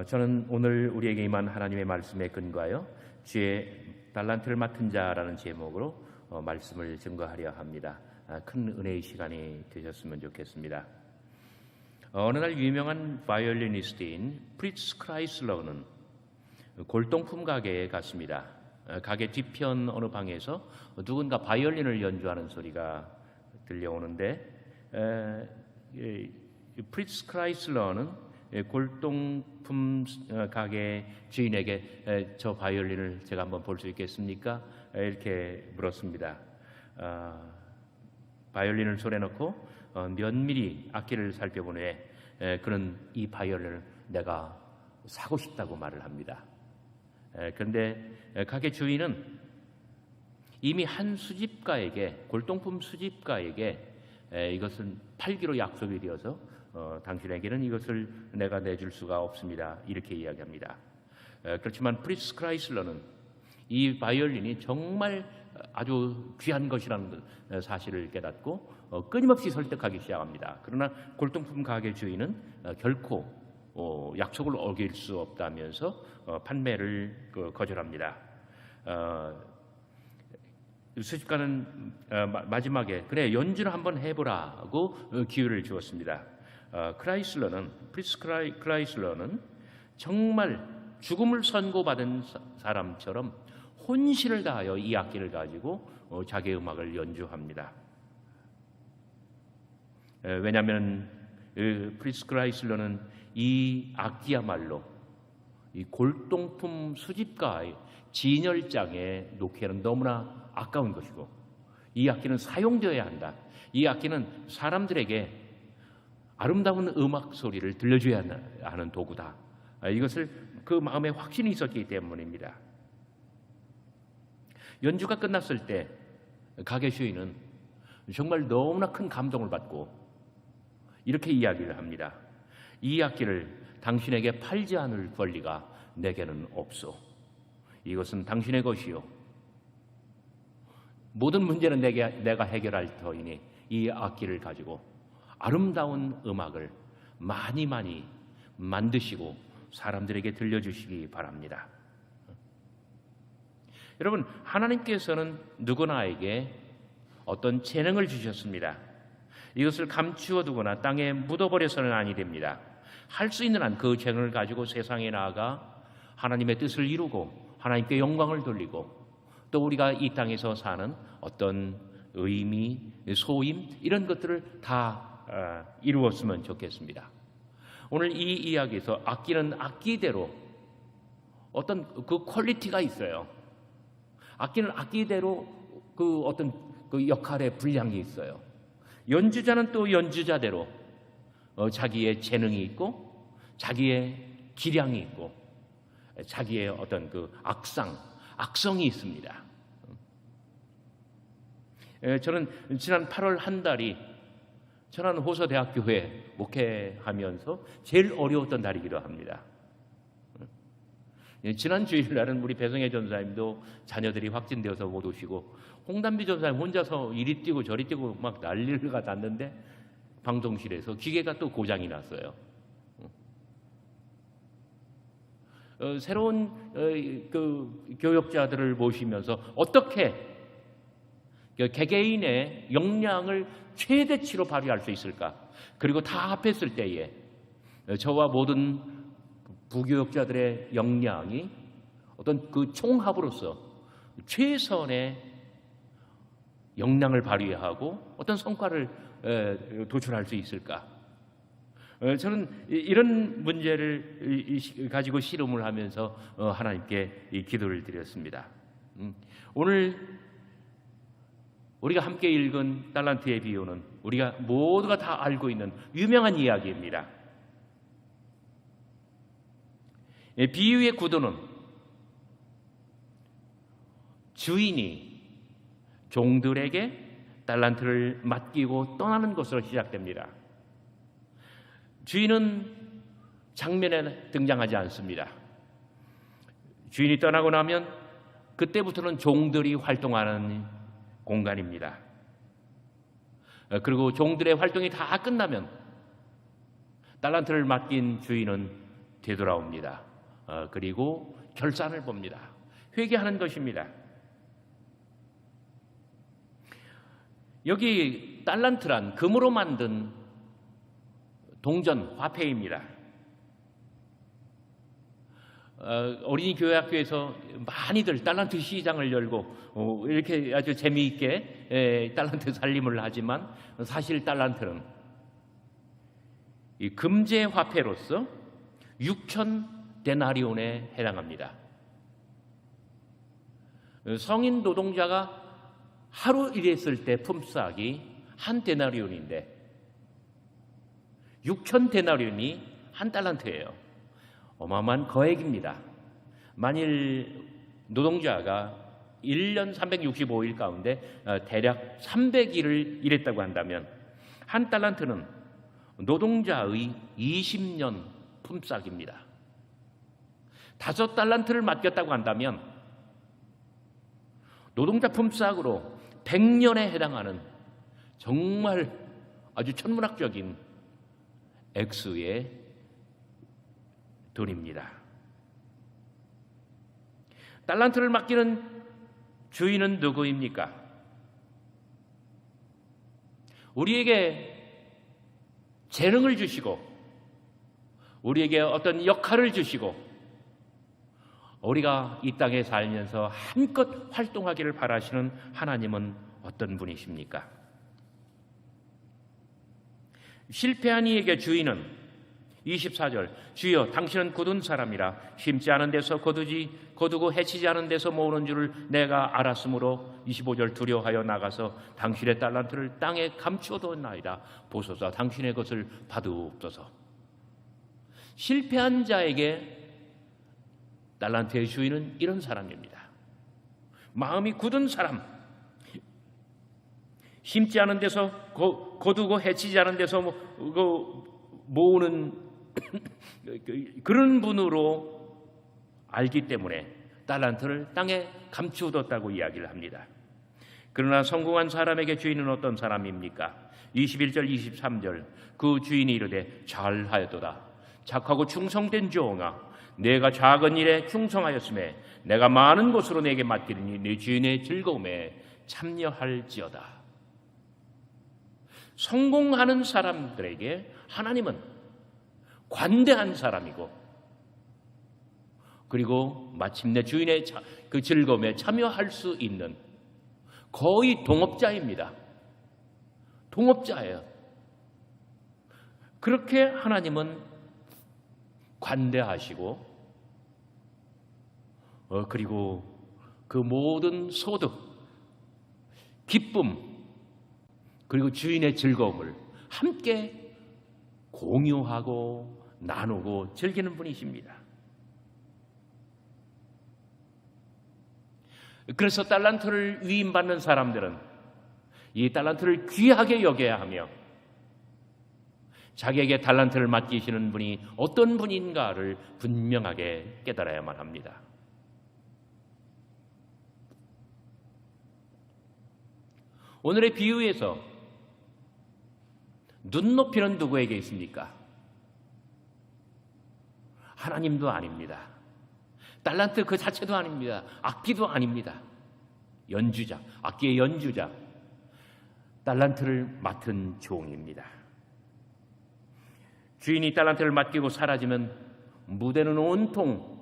저는 오늘 우리에게 임한 하나님의 말씀에 근거하여 주의 달란트를 맡은 자라는 제목으로 말씀을 증거하려 합니다. 큰 은혜의 시간이 되셨으면 좋겠습니다. 어느 날 유명한 바이올리니스트인 프리츠 크라이슬러는 골동품 가게에 갔습니다. 가게 뒤편 어느 방에서 누군가 바이올린을 연주하는 소리가 들려오는데 프리츠 크라이슬러는 골동품 가게 주인에게 저 바이올린을 제가 한번 볼 수 있겠습니까? 이렇게 물었습니다. 바이올린을 손에 넣고 면밀히 악기를 살펴본 후에 그는 이 바이올린을 내가 사고 싶다고 말을 합니다. 그런데 가게 주인은 이미 한 수집가에게, 골동품 수집가에게 이것을 팔기로 약속이 되어서 당신에게는 이것을 내가 내줄 수가 없습니다, 이렇게 이야기합니다. 그렇지만 프리츠 크라이슬러는 이 바이올린이 정말 아주 귀한 것이라는 사실을 깨닫고 끊임없이 설득하기 시작합니다. 그러나 골동품 가게 주인은 결코 약속을 어길 수 없다면서 판매를 거절합니다. 수집가는 마지막에 그래, 연주를 한번 해보라고 기회를 주었습니다. 프리츠 크라이슬러는 정말 죽음을 선고받은 사람처럼 혼신을 다하여 이 악기를 가지고 자기의 음악을 연주합니다. 왜냐하면 프리츠 크라이슬러는 이 악기야말로 이 골동품 수집가의 진열장에 놓기에는 너무나 아까운 것이고, 이 악기는 사용되어야 한다. 이 악기는 사람들에게 아름다운 음악 소리를 들려줘야 하는 도구다. 이것을 그 마음에 확신이 있었기 때문입니다. 연주가 끝났을 때 가게 주인은 정말 너무나 큰 감동을 받고 이렇게 이야기를 합니다. 이 악기를 당신에게 팔지 않을 권리가 내게는 없소. 이것은 당신의 것이요, 모든 문제는 내가 해결할 터이니 이 악기를 가지고 아름다운 음악을 많이 만드시고 사람들에게 들려주시기 바랍니다. 여러분, 하나님께서는 누구나에게 어떤 재능을 주셨습니다. 이것을 감추어 두거나 땅에 묻어버려서는 아니 됩니다. 할 수 있는 한 그 재능을 가지고 세상에 나아가 하나님의 뜻을 이루고 하나님께 영광을 돌리고, 또 우리가 이 땅에서 사는 어떤 의미, 소임, 이런 것들을 다 이루었으면 좋겠습니다. 오늘 이 이야기에서 악기는 악기대로 어떤 그 퀄리티가 있어요. 악기는 악기대로 그 어떤 그 역할의 분량이 있어요. 연주자는 또 연주자대로 자기의 재능이 있고 자기의 기량이 있고 자기의 어떤 그 악성이 있습니다. 저는 지난 8월 한 달이 천안 호서대학교에 목회하면서 제일 어려웠던 달이기도 합니다. 지난 주일날은 우리 배성혜 전사님도 자녀들이 확진되어서 못 오시고, 홍담비 전사님 혼자서 이리 뛰고 저리 뛰고 막 난리가 났는데 방송실에서 기계가 또 고장이 났어요. 새로운 그 교역자들을 모시면서 어떻게 개개인의 역량을 최대치로 발휘할 수 있을까? 그리고 다 합했을 때에 저와 모든 부교역자들의 역량이 어떤 그 총합으로서 최선의 역량을 발휘하고 어떤 성과를 도출할 수 있을까? 저는 이런 문제를 가지고 씨름을 하면서 하나님께 기도를 드렸습니다. 오늘 우리가 함께 읽은 달란트의 비유는 우리가 모두가 다 알고 있는 유명한 이야기입니다. 비유의 구도는 주인이 종들에게 달란트를 맡기고 떠나는 것으로 시작됩니다. 주인은 장면에 등장하지 않습니다. 주인이 떠나고 나면 그때부터는 종들이 활동하는 공간입니다. 그리고 종들의 활동이 다 끝나면 달란트를 맡긴 주인은 되돌아옵니다. 그리고 결산을 봅니다. 회개하는 것입니다. 여기 달란트란 금으로 만든 동전 화폐입니다. 어린이 교회학교에서 많이들 달란트 시장을 열고 이렇게 아주 재미있게 달란트 살림을 하지만 사실 달란트는 이 금제 화폐로서 6천 데나리온에 해당합니다. 성인 노동자가 하루 일했을 때 품삯이 한 데나리온인데 6천 데나리온이 한 달란트예요. 어마어마한 거액입니다. 만일 노동자가 1년 365일 가운데 대략 300일을 일했다고 한다면 한 달란트는 노동자의 20년 품삯입니다. 5달란트를 맡겼다고 한다면 노동자 품삯으로 100년에 해당하는 정말 아주 천문학적인 액수의 돈입니다. 달란트를 맡기는 주인은 누구입니까? 우리에게 재능을 주시고 우리에게 어떤 역할을 주시고 우리가 이 땅에 살면서 한껏 활동하기를 바라시는 하나님은 어떤 분이십니까? 실패한 이에게 주인은 24절 주여 당신은 굳은 사람이라 심지 않은 데서 거두고 해치지 않은 데서 모으는 줄을 내가 알았으므로 25절 두려워하여 나가서 당신의 달란트를 땅에 감추어뒀나이다. 보소서 당신의 것을 받으옵소서. 실패한 자에게 달란트의 주인은 이런 사람입니다. 마음이 굳은 사람, 심지 않은 데서 거두고 해치지 않은 데서 모으는 그런 분으로 알기 때문에 달란트를 땅에 감추어뒀다고 이야기를 합니다. 그러나 성공한 사람에게 주인은 어떤 사람입니까? 21절 23절 그 주인이 이르되 잘하였도다. 착하고 충성된 종아, 내가 작은 일에 충성하였음에 내가 많은 것으로 내게 맡기리니 네 주인의 즐거움에 참여할지어다. 성공하는 사람들에게 하나님은 관대한 사람이고 그리고 마침내 주인의 그 즐거움에 참여할 수 있는 거의 동업자입니다. 동업자예요. 그렇게 하나님은 관대하시고 그리고 그 모든 소득, 기쁨 그리고 주인의 즐거움을 함께 공유하고 나누고 즐기는 분이십니다. 그래서 달란트를 위임받는 사람들은 이 달란트를 귀하게 여겨야 하며 자기에게 달란트를 맡기시는 분이 어떤 분인가를 분명하게 깨달아야만 합니다. 오늘의 비유에서 눈높이는 누구에게 있습니까? 하나님도 아닙니다. 달란트 그 자체도 아닙니다. 악기도 아닙니다. 연주자, 악기의 연주자, 달란트를 맡은 종입니다. 주인이 달란트를 맡기고 사라지면 무대는 온통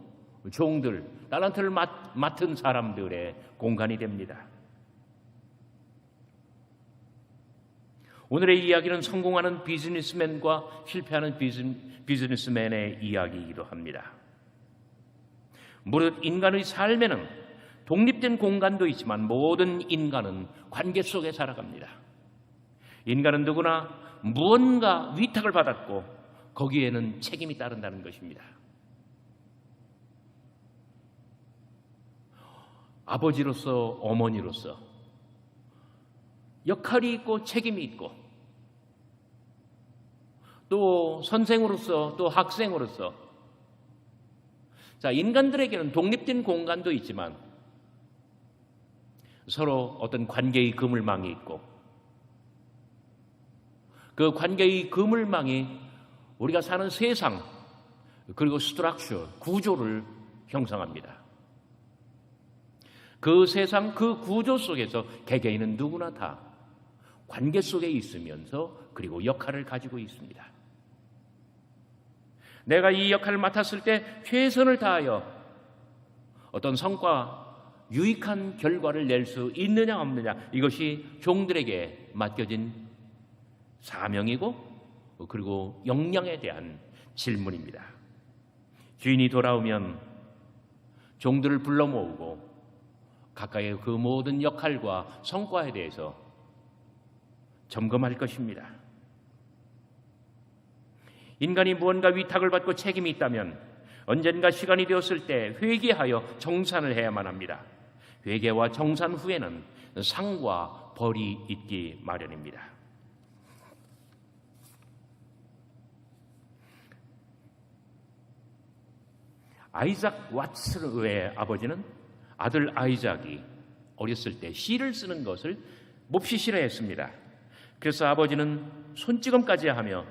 종들, 달란트를 맡은 사람들의 공간이 됩니다. 오늘의 이야기는 성공하는 비즈니스맨과 실패하는 비즈니스맨의 이야기이기도 합니다. 무릇 인간의 삶에는 독립된 공간도 있지만 모든 인간은 관계 속에 살아갑니다. 인간은 누구나 무언가 위탁을 받았고 거기에는 책임이 따른다는 것입니다. 아버지로서 어머니로서 역할이 있고 책임이 있고 또 선생으로서 또 학생으로서 자, 인간들에게는 독립된 공간도 있지만 서로 어떤 관계의 그물망이 있고 그 관계의 그물망이 우리가 사는 세상 그리고 스트럭처, 구조를 형성합니다. 그 세상 그 구조 속에서 개개인은 누구나 다 관계 속에 있으면서 그리고 역할을 가지고 있습니다. 내가 이 역할을 맡았을 때 최선을 다하여 어떤 성과, 유익한 결과를 낼 수 있느냐 없느냐, 이것이 종들에게 맡겨진 사명이고 그리고 역량에 대한 질문입니다. 주인이 돌아오면 종들을 불러 모으고 각각의 그 모든 역할과 성과에 대해서 점검할 것입니다. 인간이 무언가 위탁을 받고 책임이 있다면 언젠가 시간이 되었을 때 회개하여 정산을 해야만 합니다. 회개와 정산 후에는 상과 벌이 있기 마련입니다. 아이작 왓츠의 아버지는 아들 아이작이 어렸을 때 시를 쓰는 것을 몹시 싫어했습니다. 그래서 아버지는 손찌검까지 하며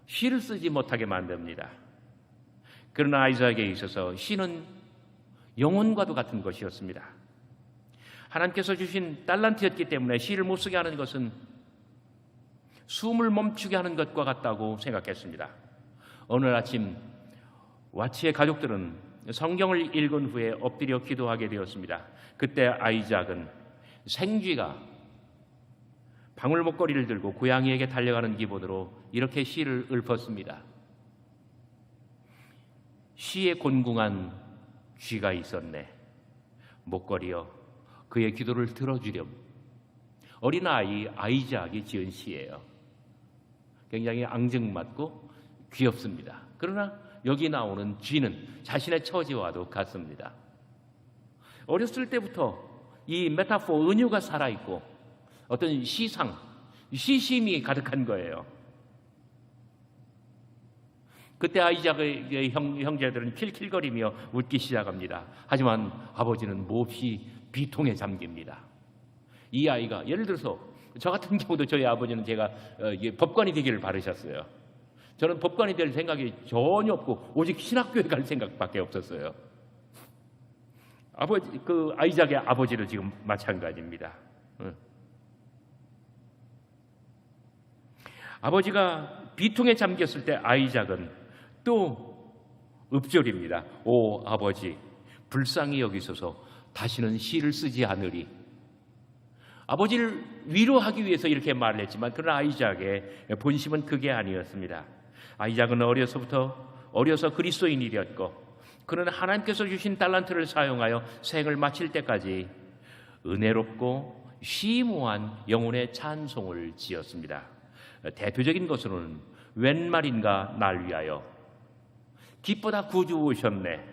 시를 쓰지 못하게 만듭니다. 그러나 아이작에게 있어서 시는 영혼과도 같은 것이었습니다. 하나님께서 주신 달란트였기 때문에 시를 못 쓰게 하는 것은 숨을 멈추게 하는 것과 같다고 생각했습니다. 어느 아침 와치의 가족들은 성경을 읽은 후에 엎드려 기도하게 되었습니다. 그때 아이작은 생쥐가 방울목걸이를 들고 고양이에게 달려가는 기분으로 이렇게 시를 읊었습니다. 시에 곤궁한 쥐가 있었네. 목걸이여 그의 기도를 들어주렴. 어린아이 아이작이 지은 시예요. 굉장히 앙증맞고 귀엽습니다. 그러나 여기 나오는 쥐는 자신의 처지와도 같습니다. 어렸을 때부터 이 메타포, 은유가 살아있고 어떤 시상, 시심이 가득한 거예요. 그때 아이작의 형제들은 킬킬거리며 웃기 시작합니다. 하지만 아버지는 몹시 비통에 잠깁니다. 이 아이가, 예를 들어서 저 같은 경우도 저희 아버지는 제가 법관이 되기를 바라셨어요. 저는 법관이 될 생각이 전혀 없고 오직 신학교에 갈 생각밖에 없었어요. 그 아이작의 아버지도 지금 마찬가지입니다. 아버지가 비통에 잠겼을 때 아이작은 또 읊조립니다. 오 아버지, 불쌍히 여기소서. 다시는 시를 쓰지 않으리. 아버지를 위로하기 위해서 이렇게 말을 했지만 그러나 아이작의 본심은 그게 아니었습니다. 아이작은 어려서 그리스도인이 되었고 그는 하나님께서 주신 달란트를 사용하여 생을 마칠 때까지 은혜롭고 심오한 영혼의 찬송을 지었습니다. 대표적인 것으로는 웬 말인가 날 위하여 기쁘다 구주 오셨네.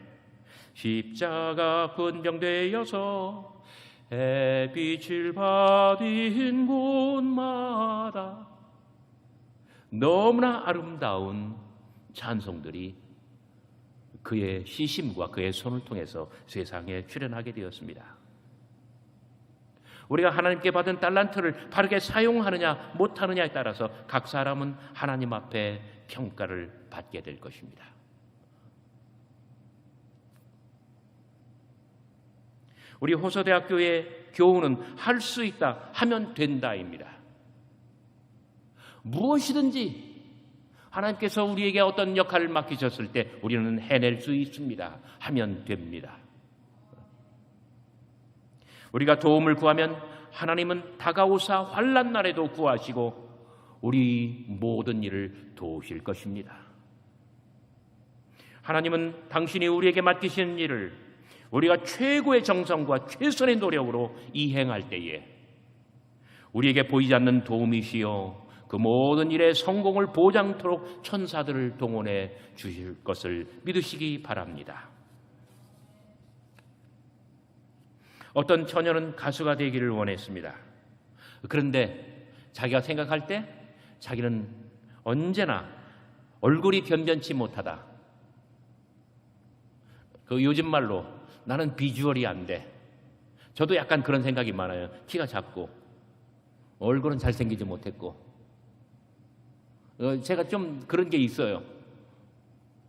십자가 분병되어서 햇빛을 받은 곳마다 너무나 아름다운 찬송들이 그의 시심과 그의 손을 통해서 세상에 출현하게 되었습니다. 우리가 하나님께 받은 달란트를 바르게 사용하느냐 못하느냐에 따라서 각 사람은 하나님 앞에 평가를 받게 될 것입니다. 우리 호서대학교의 교훈은 할 수 있다, 하면 된다입니다. 무엇이든지 하나님께서 우리에게 어떤 역할을 맡기셨을 때 우리는 해낼 수 있습니다. 하면 됩니다. 우리가 도움을 구하면 하나님은 다가오사 환난 날에도 구하시고 우리 모든 일을 도우실 것입니다. 하나님은 당신이 우리에게 맡기신 일을 우리가 최고의 정성과 최선의 노력으로 이행할 때에 우리에게 보이지 않는 도움이시여 그 모든 일의 성공을 보장토록 천사들을 동원해 주실 것을 믿으시기 바랍니다. 어떤 처녀는 가수가 되기를 원했습니다. 그런데 자기가 생각할 때 자기는 언제나 얼굴이 변변치 못하다. 그 요즘 말로 나는 비주얼이 안 돼. 저도 약간 그런 생각이 많아요. 키가 작고 얼굴은 잘생기지 못했고 제가 좀 그런 게 있어요.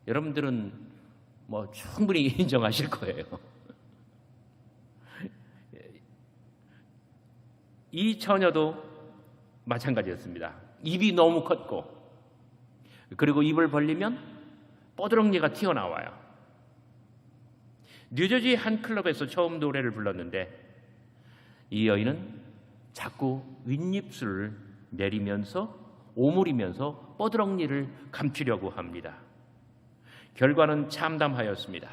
여러분들은 충분히 인정하실 거예요. 이 처녀도 마찬가지였습니다. 입이 너무 컸고, 그리고 입을 벌리면 뻐드렁니가 튀어나와요. 뉴저지 한 클럽에서 처음 노래를 불렀는데 이 여인은 자꾸 윗입술을 내리면서 오므리면서 뻐드렁니를 감추려고 합니다. 결과는 참담하였습니다.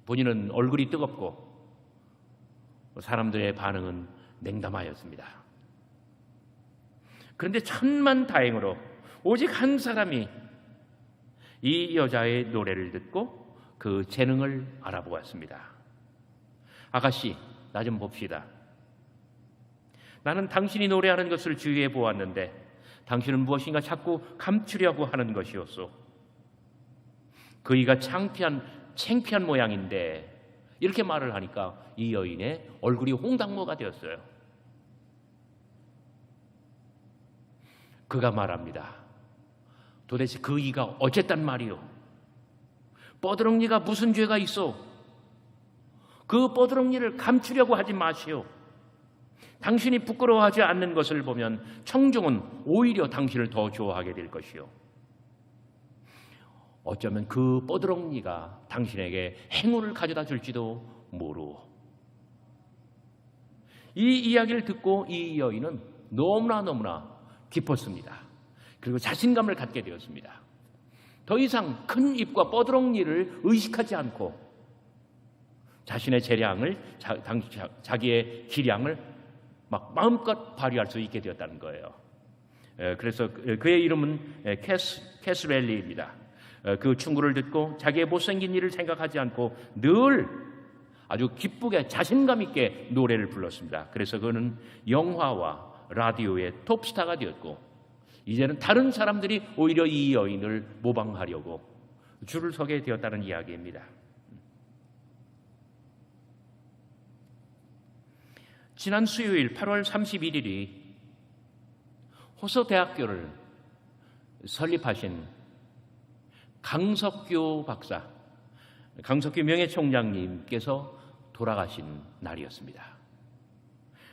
본인은 얼굴이 뜨겁고 사람들의 반응은 냉담하였습니다. 그런데 천만다행으로 오직 한 사람이 이 여자의 노래를 듣고 그 재능을 알아보았습니다. 아가씨, 나 좀 봅시다. 나는 당신이 노래하는 것을 주의해 보았는데 당신은 무엇인가 자꾸 감추려고 하는 것이었소. 그이가 창피한 모양인데, 이렇게 말을 하니까 이 여인의 얼굴이 홍당무가 되었어요. 그가 말합니다. 도대체 그이가 어쨌단 말이오? 뻐드렁니가 무슨 죄가 있어? 그 뻐드렁니를 감추려고 하지 마시오. 당신이 부끄러워하지 않는 것을 보면 청중은 오히려 당신을 더 좋아하게 될 것이오. 어쩌면 그 뻐드렁니가 당신에게 행운을 가져다 줄지도 모르오. 이 이야기를 듣고 이 여인은 너무나 기뻤습니다. 그리고 자신감을 갖게 되었습니다. 더 이상 큰 입과 뻐드렁니를 의식하지 않고 자신의 재량을, 자기의 기량을 막 마음껏 발휘할 수 있게 되었다는 거예요. 그래서 그의 이름은 캐스렐리입니다. 그 충고를 듣고 자기의 못생긴 일을 생각하지 않고 늘 아주 기쁘게 자신감 있게 노래를 불렀습니다. 그래서 그는 영화와 라디오의 톱스타가 되었고, 이제는 다른 사람들이 오히려 이 여인을 모방하려고 줄을 서게 되었다는 이야기입니다. 지난 수요일 8월 31일이 호서대학교를 설립하신 강석규 박사, 강석규 명예총장님께서 돌아가신 날이었습니다.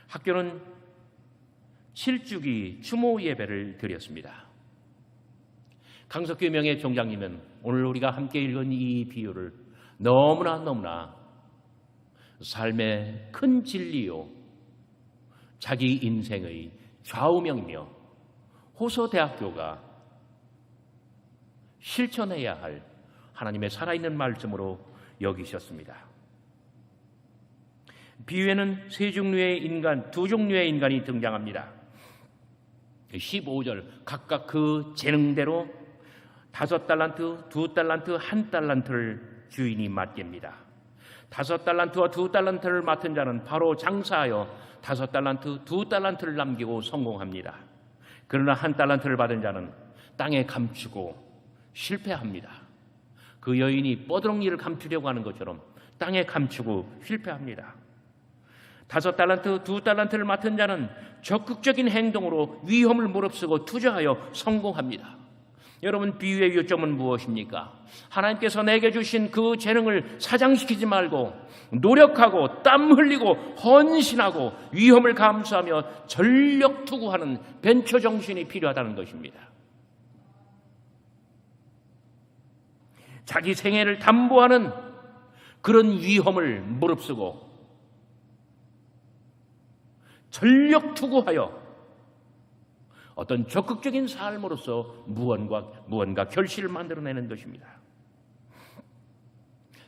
학교는 7주기 추모 예배를 드렸습니다. 강석규 명예총장님은 오늘 우리가 함께 읽은 이 비유를 너무나 삶의 큰 진리요, 자기 인생의 좌우명이며 호서대학교가 실천해야 할 하나님의 살아있는 말씀으로 여기셨습니다. 비유에는 두 종류의 인간이 등장합니다. 15절, 각각 그 재능대로 5달란트, 2달란트, 1달란트를 주인이 맡깁니다. 5달란트와 2달란트를 맡은 자는 바로 장사하여 5달란트, 2달란트를 남기고 성공합니다. 그러나 1달란트를 받은 자는 땅에 감추고 실패합니다. 그 여인이 뻐드렁니를 감추려고 하는 것처럼 땅에 감추고 실패합니다. 5달란트, 2달란트를 맡은 자는 적극적인 행동으로 위험을 무릅쓰고 투자하여 성공합니다. 여러분, 비유의 요점은 무엇입니까? 하나님께서 내게 주신 그 재능을 사장시키지 말고 노력하고 땀 흘리고 헌신하고 위험을 감수하며 전력 투구하는 벤처 정신이 필요하다는 것입니다. 자기 생애를 담보하는 그런 위험을 무릅쓰고 전력 투구하여 어떤 적극적인 삶으로서 무언가 결실을 만들어내는 것입니다.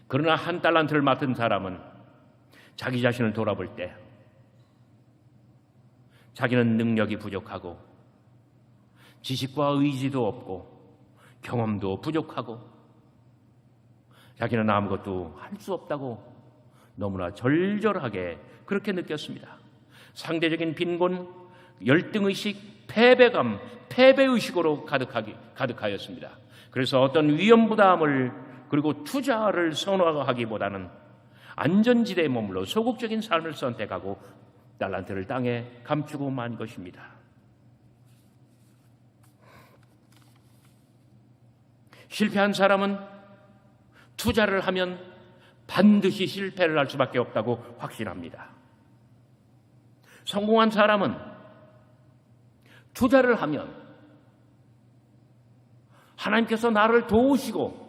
그러나 1달란트를 맡은 사람은 자기 자신을 돌아볼 때 자기는 능력이 부족하고 지식과 의지도 없고 경험도 부족하고 자기는 아무것도 할 수 없다고 너무나 절절하게 그렇게 느꼈습니다. 상대적인 빈곤, 열등의식, 패배감, 패배의식으로 가득하였습니다. 그래서 어떤 위험부담을 그리고 투자를 선호하기보다는 안전지대에 머물러 소극적인 삶을 선택하고 달란트를 땅에 감추고 만 것입니다. 실패한 사람은 투자를 하면 반드시 실패를 할 수밖에 없다고 확신합니다. 성공한 사람은 투자를 하면 하나님께서 나를 도우시고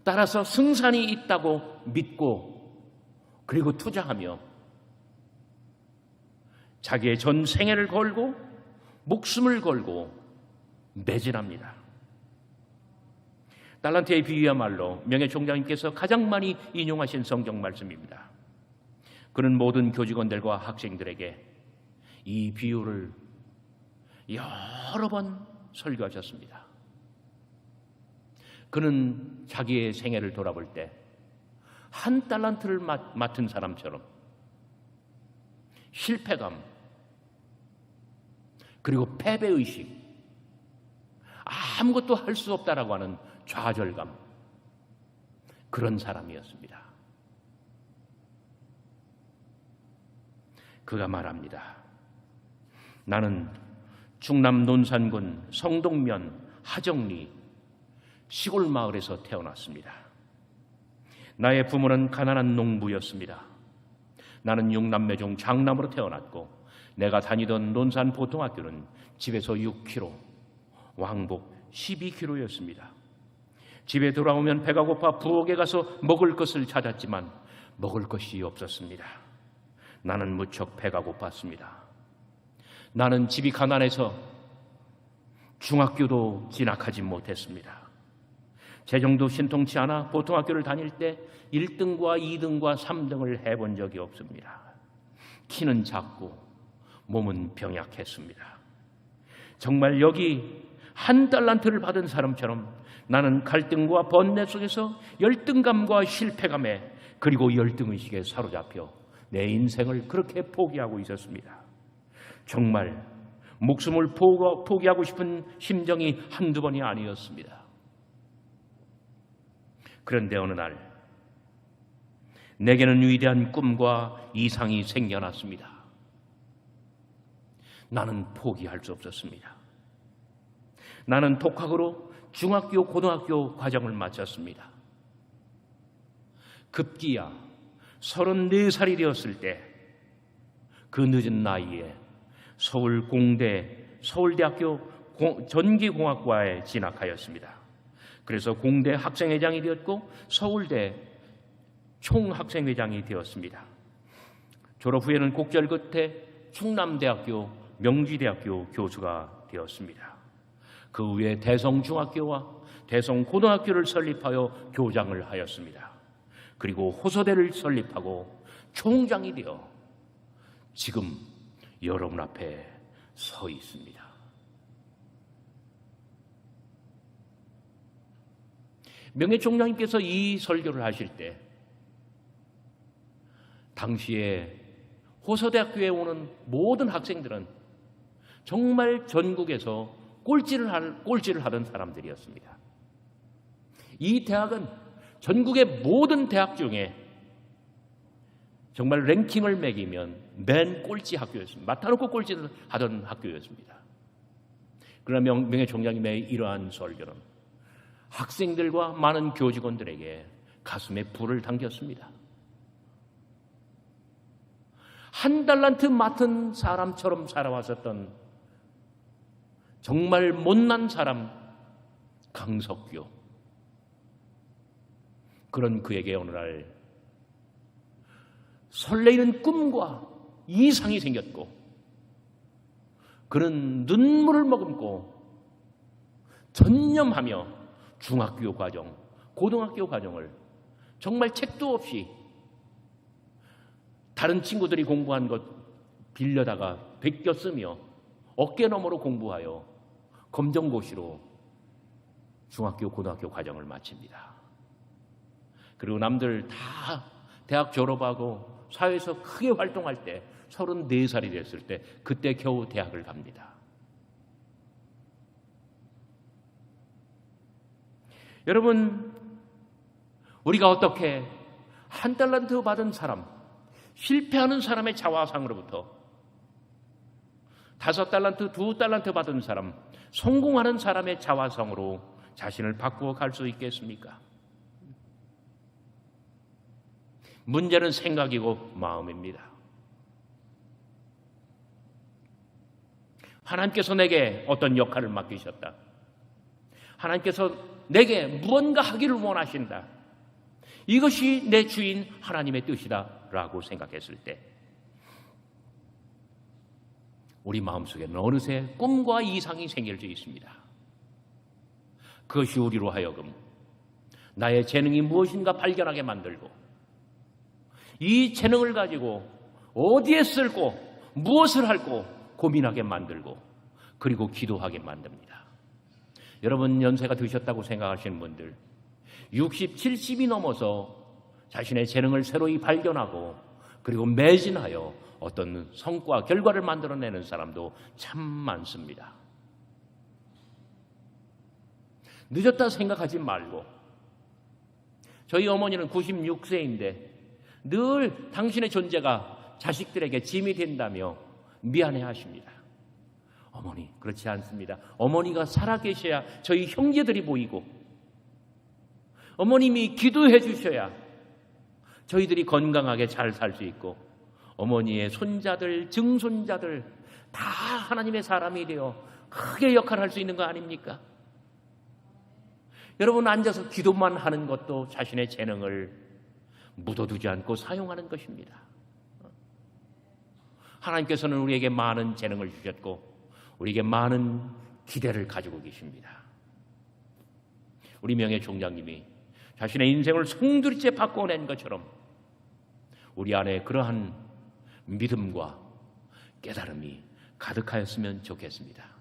따라서 승산이 있다고 믿고 그리고 투자하며 자기의 전 생애를 걸고 목숨을 걸고 매진합니다. 달란트의 비유야말로 명예총장님께서 가장 많이 인용하신 성경 말씀입니다. 그는 모든 교직원들과 학생들에게 이 비유를 여러 번 설교하셨습니다. 그는 자기의 생애를 돌아볼 때 한 달란트를 맡은 사람처럼 실패감 그리고 패배의식, 아무것도 할 수 없다라고 하는 좌절감, 그런 사람이었습니다. 그가 말합니다. 나는 충남 논산군 성동면 하정리 시골 마을에서 태어났습니다. 나의 부모는 가난한 농부였습니다. 나는 6남매 중 장남으로 태어났고 내가 다니던 논산 보통학교는 집에서 6km, 왕복 12km였습니다. 집에 돌아오면 배가 고파 부엌에 가서 먹을 것을 찾았지만 먹을 것이 없었습니다. 나는 무척 배가 고팠습니다. 나는 집이 가난해서 중학교도 진학하지 못했습니다. 재정도 신통치 않아 보통학교를 다닐 때 1등과 2등과 3등을 해본 적이 없습니다. 키는 작고 몸은 병약했습니다. 정말 여기 한 달란트를 받은 사람처럼 나는 갈등과 번뇌 속에서 열등감과 실패감에 그리고 열등의식에 사로잡혀 내 인생을 그렇게 포기하고 있었습니다. 정말 목숨을 포기하고 싶은 심정이 한두 번이 아니었습니다. 그런데 어느 날 내게는 위대한 꿈과 이상이 생겨났습니다. 나는 포기할 수 없었습니다. 나는 독학으로 중학교, 고등학교 과정을 마쳤습니다. 급기야 34살이 되었을 때 그 늦은 나이에 서울 공대, 서울대학교 전기공학과에 진학하였습니다. 그래서 공대 학생회장이 되었고 서울대 총학생회장이 되었습니다. 졸업 후에는 곡절 끝에 충남대학교, 명지대학교 교수가 되었습니다. 그 후에 대성중학교와 대성고등학교를 설립하여 교장을 하였습니다. 그리고 호서대를 설립하고 총장이 되어 지금 여러분 앞에 서 있습니다. 명예총장님께서 이 설교를 하실 때 당시에 호서대학교에 오는 모든 학생들은 정말 전국에서 꼴찌를 하던 사람들이었습니다. 이 대학은 전국의 모든 대학 중에 정말 랭킹을 매기면 맨 꼴찌 학교였습니다. 맡아놓고 꼴찌를 하던 학교였습니다. 그러나 명예총장님의 이러한 설교는 학생들과 많은 교직원들에게 가슴에 불을 당겼습니다. 한 달란트 맡은 사람처럼 살아왔었던 정말 못난 사람 강석규, 그런 그에게 어느 날 설레이는 꿈과 이상이 생겼고 그는 눈물을 머금고 전념하며 중학교 과정, 고등학교 과정을 정말 책도 없이 다른 친구들이 공부한 것 빌려다가 베껴 쓰며 어깨너머로 공부하여 검정고시로 중학교, 고등학교 과정을 마칩니다. 그리고 남들 다 대학 졸업하고 사회에서 크게 활동할 때 34살이 됐을 때 그때 겨우 대학을 갑니다. 여러분, 우리가 어떻게 한 달란트 받은 사람, 실패하는 사람의 자화상으로부터 5달란트, 2달란트 받은 사람, 성공하는 사람의 자화상으로 자신을 바꾸어 갈 수 있겠습니까? 문제는 생각이고 마음입니다. 하나님께서 내게 어떤 역할을 맡기셨다. 하나님께서 내게 무언가 하기를 원하신다. 이것이 내 주인 하나님의 뜻이다 라고 생각했을 때 우리 마음속에는 어느새 꿈과 이상이 생길 수 있습니다. 그것이 우리로 하여금 나의 재능이 무엇인가 발견하게 만들고 이 재능을 가지고 어디에 쓸고 무엇을 할고 고민하게 만들고 그리고 기도하게 만듭니다. 여러분 연세가 드셨다고 생각하시는 분들 60, 70이 넘어서 자신의 재능을 새로이 발견하고 그리고 매진하여 어떤 성과, 결과를 만들어내는 사람도 참 많습니다. 늦었다 생각하지 말고 저희 어머니는 96세인데 늘 당신의 존재가 자식들에게 짐이 된다며 미안해하십니다. 어머니 그렇지 않습니다. 어머니가 살아계셔야 저희 형제들이 보이고 어머님이 기도해 주셔야 저희들이 건강하게 잘 살 수 있고 어머니의 손자들, 증손자들 다 하나님의 사람이 되어 크게 역할을 할 수 있는 거 아닙니까? 여러분 앉아서 기도만 하는 것도 자신의 재능을 묻어두지 않고 사용하는 것입니다. 하나님께서는 우리에게 많은 재능을 주셨고 우리에게 많은 기대를 가지고 계십니다. 우리 명예 총장님이 자신의 인생을 송두리째 바꿔낸 것처럼 우리 안에 그러한 믿음과 깨달음이 가득하였으면 좋겠습니다.